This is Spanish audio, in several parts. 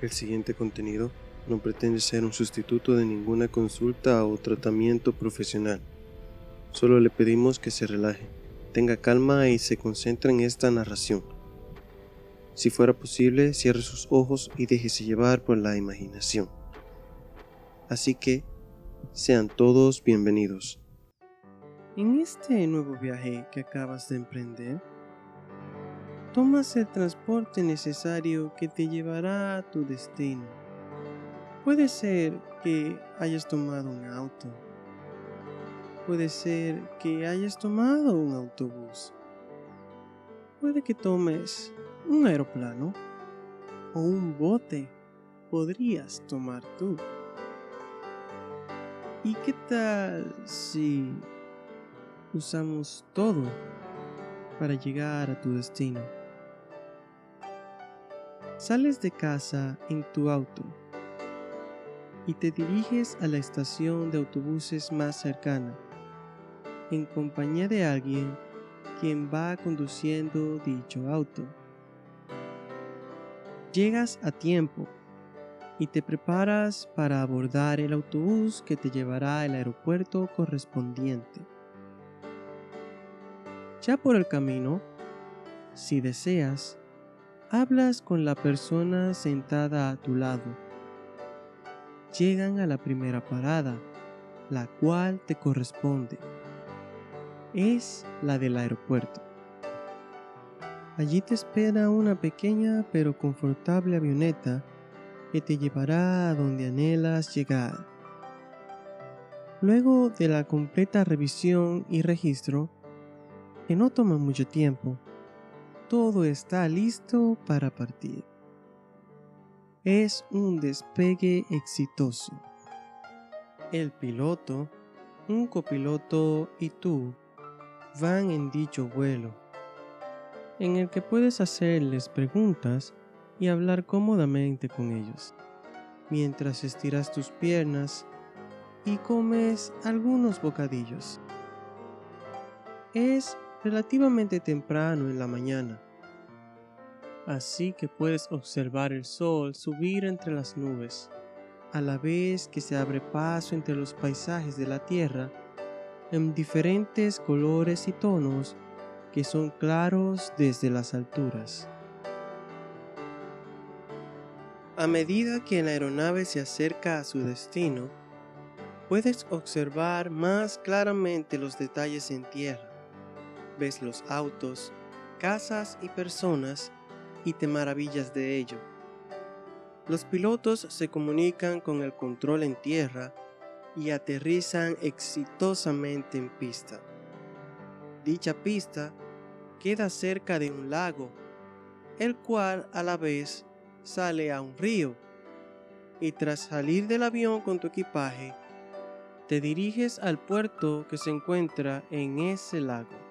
El siguiente contenido no pretende ser un sustituto de ninguna consulta o tratamiento profesional. Solo le pedimos que se relaje, tenga calma y se concentre en esta narración. Si fuera posible, cierre sus ojos y déjese llevar por la imaginación. Así que, sean todos bienvenidos. En este nuevo viaje que acabas de emprender, tomas el transporte necesario que te llevará a tu destino. Puede ser que hayas tomado un auto. Puede ser que hayas tomado un autobús. Puede que tomes un aeroplano o un bote. Podrías tomar tú. ¿Y qué tal si usamos todo para llegar a tu destino? Sales de casa en tu auto y te diriges a la estación de autobuses más cercana, en compañía de alguien quien va conduciendo dicho auto. Llegas a tiempo y te preparas para abordar el autobús que te llevará al aeropuerto correspondiente. Ya por el camino, si deseas, hablas con la persona sentada a tu lado. Llegan a la primera parada, la cual te corresponde. Es la del aeropuerto. Allí te espera una pequeña pero confortable avioneta que te llevará a donde anhelas llegar. Luego de la completa revisión y registro, que no toma mucho tiempo, todo está listo para partir. Es un despegue exitoso. El piloto, un copiloto y tú van en dicho vuelo, en el que puedes hacerles preguntas y hablar cómodamente con ellos, mientras estiras tus piernas y comes algunos bocadillos. Es relativamente temprano en la mañana, así que puedes observar el sol subir entre las nubes, a la vez que se abre paso entre los paisajes de la tierra en diferentes colores y tonos que son claros desde las alturas. A medida que la aeronave se acerca a su destino, puedes observar más claramente los detalles en tierra. Ves los autos, casas y personas y te maravillas de ello. Los pilotos se comunican con el control en tierra y aterrizan exitosamente en pista. Dicha pista queda cerca de un lago, el cual a la vez sale a un río, y tras salir del avión con tu equipaje, te diriges al puerto que se encuentra en ese lago.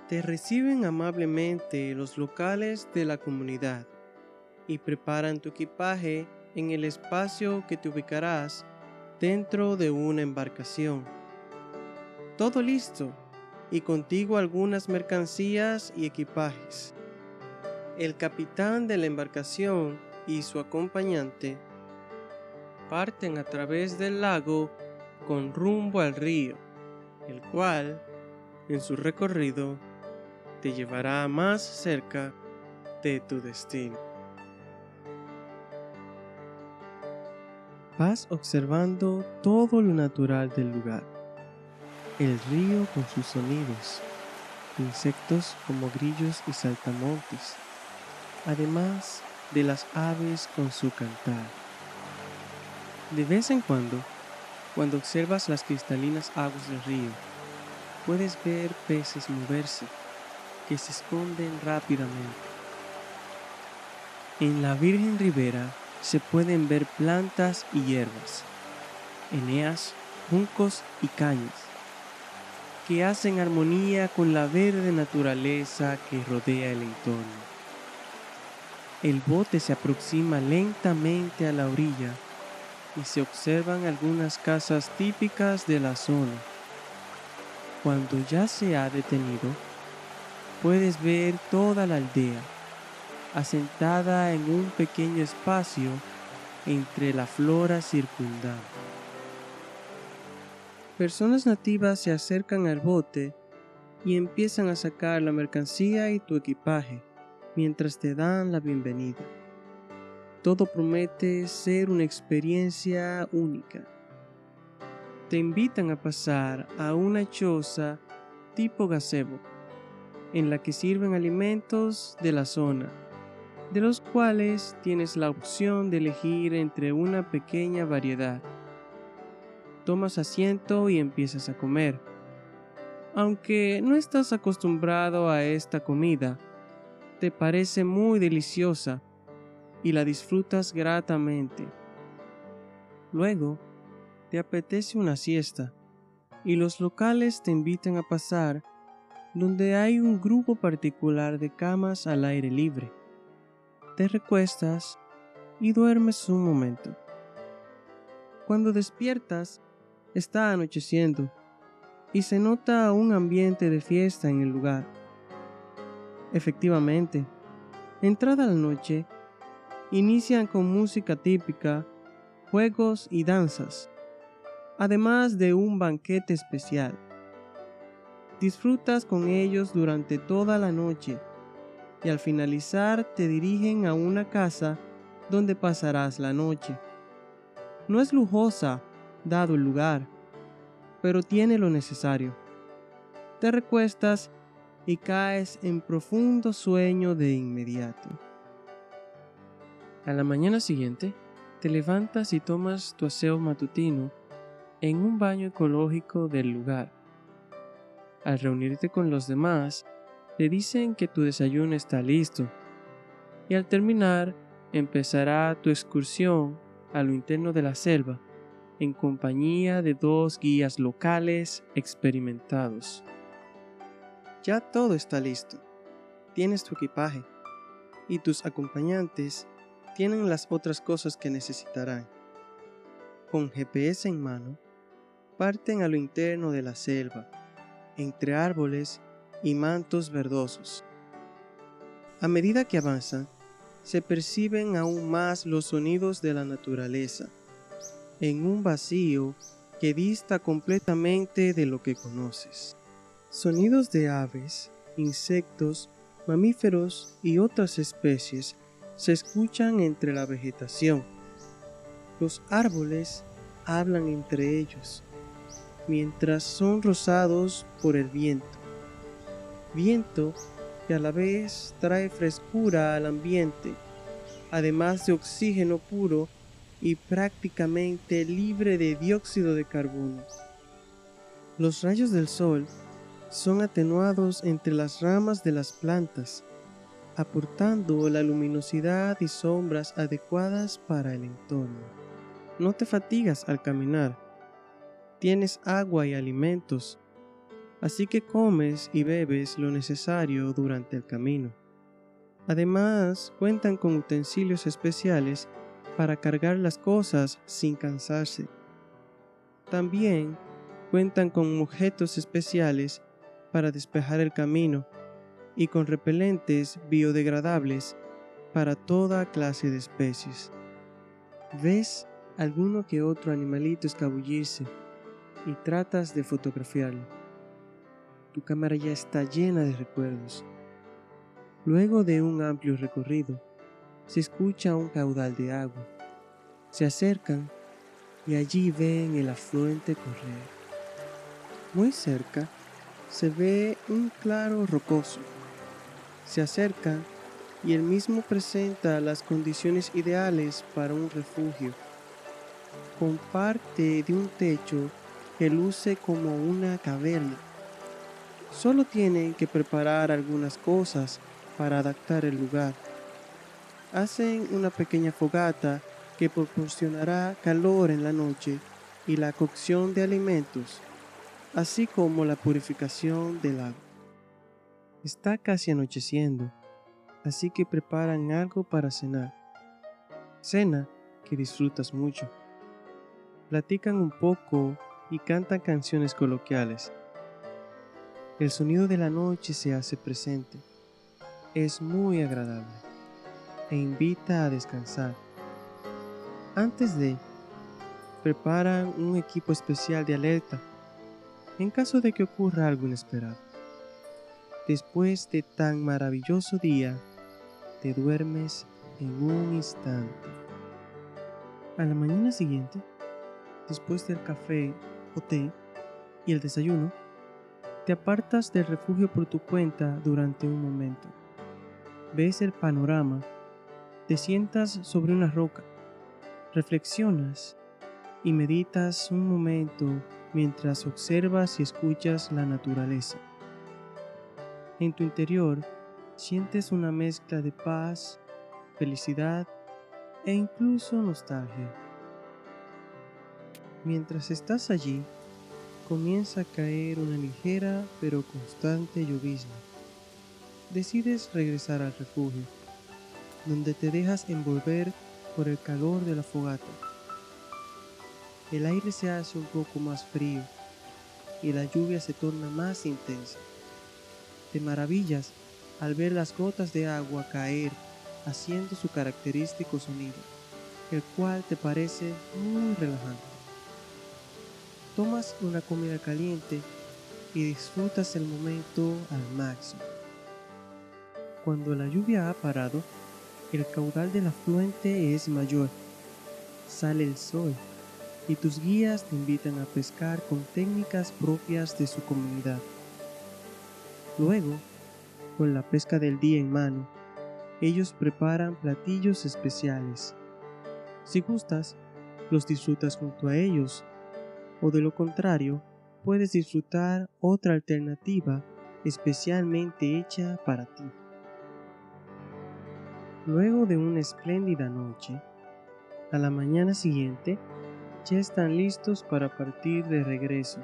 Te reciben amablemente los locales de la comunidad y preparan tu equipaje en el espacio que te ubicarás dentro de una embarcación. Todo listo y contigo algunas mercancías y equipajes. El capitán de la embarcación y su acompañante parten a través del lago con rumbo al río, el cual, en su recorrido, te llevará más cerca de tu destino. Vas observando todo lo natural del lugar. El río con sus sonidos, insectos como grillos y saltamontes, además de las aves con su cantar. De vez en cuando observas las cristalinas aguas del río, puedes ver peces moverse, que se esconden rápidamente. En la virgen ribera se pueden ver plantas y hierbas, eneas, juncos y cañas, que hacen armonía con la verde naturaleza que rodea el entorno. El bote se aproxima lentamente a la orilla y se observan algunas casas típicas de la zona. Cuando ya se ha detenido, puedes ver toda la aldea, asentada en un pequeño espacio entre la flora circundante. Personas nativas se acercan al bote y empiezan a sacar la mercancía y tu equipaje mientras te dan la bienvenida. Todo promete ser una experiencia única. Te invitan a pasar a una choza tipo gazebo, en la que sirven alimentos de la zona, de los cuales tienes la opción de elegir entre una pequeña variedad. Tomas asiento y empiezas a comer. Aunque no estás acostumbrado a esta comida, te parece muy deliciosa y la disfrutas gratamente. Luego, te apetece una siesta y los locales te invitan a pasar donde hay un grupo particular de camas al aire libre. Te recuestas y duermes un momento. Cuando despiertas, está anocheciendo y se nota un ambiente de fiesta en el lugar. Efectivamente, entrada la noche, inician con música típica, juegos y danzas, además de un banquete especial. Disfrutas con ellos durante toda la noche y al finalizar te dirigen a una casa donde pasarás la noche. No es lujosa, dado el lugar, pero tiene lo necesario. Te recuestas y caes en profundo sueño de inmediato. A la mañana siguiente, te levantas y tomas tu aseo matutino en un baño ecológico del lugar. Al reunirte con los demás, te dicen que tu desayuno está listo y al terminar empezará tu excursión a lo interno de la selva en compañía de 2 guías locales experimentados. Ya todo está listo. Tienes tu equipaje y tus acompañantes tienen las otras cosas que necesitarán. Con GPS en mano, parten a lo interno de la selva, entre árboles y mantos verdosos. A medida que avanzan, se perciben aún más los sonidos de la naturaleza, en un vacío que dista completamente de lo que conoces. Sonidos de aves, insectos, mamíferos y otras especies se escuchan entre la vegetación. Los árboles hablan entre ellos, mientras son rozados por el viento. Viento que a la vez trae frescura al ambiente, además de oxígeno puro y prácticamente libre de dióxido de carbono. Los rayos del sol son atenuados entre las ramas de las plantas, aportando la luminosidad y sombras adecuadas para el entorno. No te fatigas al caminar. Tienes agua y alimentos, así que comes y bebes lo necesario durante el camino. Además, cuentan con utensilios especiales para cargar las cosas sin cansarse. También cuentan con objetos especiales para despejar el camino y con repelentes biodegradables para toda clase de especies. Ves alguno que otro animalito escabullirse y tratas de fotografiarlo. Tu cámara ya está llena de recuerdos. Luego de un amplio recorrido, se escucha un caudal de agua. Se acercan y allí ven el afluente correr. Muy cerca se ve un claro rocoso. Se acercan y el mismo presenta las condiciones ideales para un refugio. Comparte de un techo que luce como una caverna. Solo tienen que preparar algunas cosas para adaptar el lugar. Hacen una pequeña fogata que proporcionará calor en la noche y la cocción de alimentos, así como la purificación del agua. Está casi anocheciendo, así que preparan algo para cenar. Cena que disfrutas mucho. Platican un poco y cantan canciones coloquiales. El sonido de la noche se hace presente. Es muy agradable e invita a descansar. Antes de, preparan un equipo especial de alerta en caso de que ocurra algo inesperado. Después de tan maravilloso día, te duermes en un instante. A la mañana siguiente, después del café o té y el desayuno, te apartas del refugio por tu cuenta durante un momento. Ves el panorama, te sientas sobre una roca, reflexionas y meditas un momento mientras observas y escuchas la naturaleza. En tu interior, sientes una mezcla de paz, felicidad e incluso nostalgia. Mientras estás allí, comienza a caer una ligera pero constante llovizna. Decides regresar al refugio, donde te dejas envolver por el calor de la fogata. El aire se hace un poco más frío y la lluvia se torna más intensa. Te maravillas al ver las gotas de agua caer haciendo su característico sonido, el cual te parece muy relajante. Tomas una comida caliente y disfrutas el momento al máximo. Cuando la lluvia ha parado, el caudal del afluente es mayor. Sale el sol y tus guías te invitan a pescar con técnicas propias de su comunidad. Luego, con la pesca del día en mano, ellos preparan platillos especiales. Si gustas, los disfrutas junto a ellos, o de lo contrario, puedes disfrutar otra alternativa especialmente hecha para ti. Luego de una espléndida noche, a la mañana siguiente, ya están listos para partir de regreso.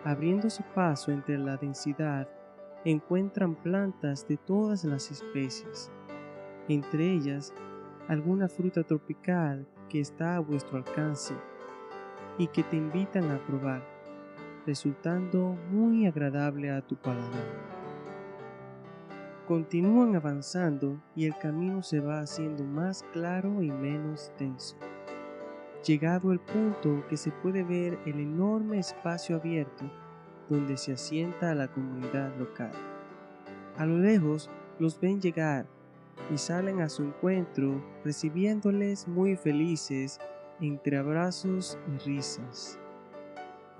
Abriendo su paso entre la densidad, encuentran plantas de todas las especies, entre ellas alguna fruta tropical que está a vuestro alcance y que te invitan a probar, resultando muy agradable a tu paladar. Continúan avanzando y el camino se va haciendo más claro y menos denso. Llegado el punto que se puede ver el enorme espacio abierto donde se asienta la comunidad local. A lo lejos los ven llegar y salen a su encuentro recibiéndoles muy felices entre abrazos y risas.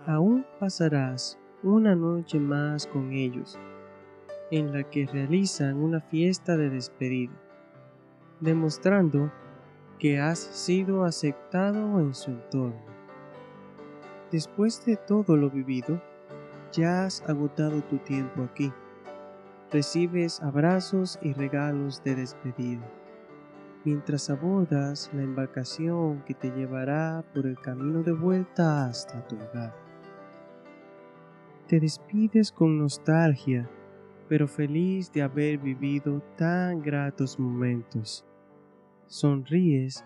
Aún pasarás una noche más con ellos, en la que realizan una fiesta de despedida, demostrando que has sido aceptado en su entorno. Después de todo lo vivido, ya has agotado tu tiempo aquí. Recibes abrazos y regalos de despedida, mientras abordas la embarcación que te llevará por el camino de vuelta hasta tu hogar. Te despides con nostalgia, pero feliz de haber vivido tan gratos momentos. Sonríes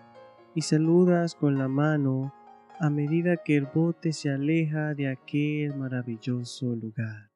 y saludas con la mano a medida que el bote se aleja de aquel maravilloso lugar.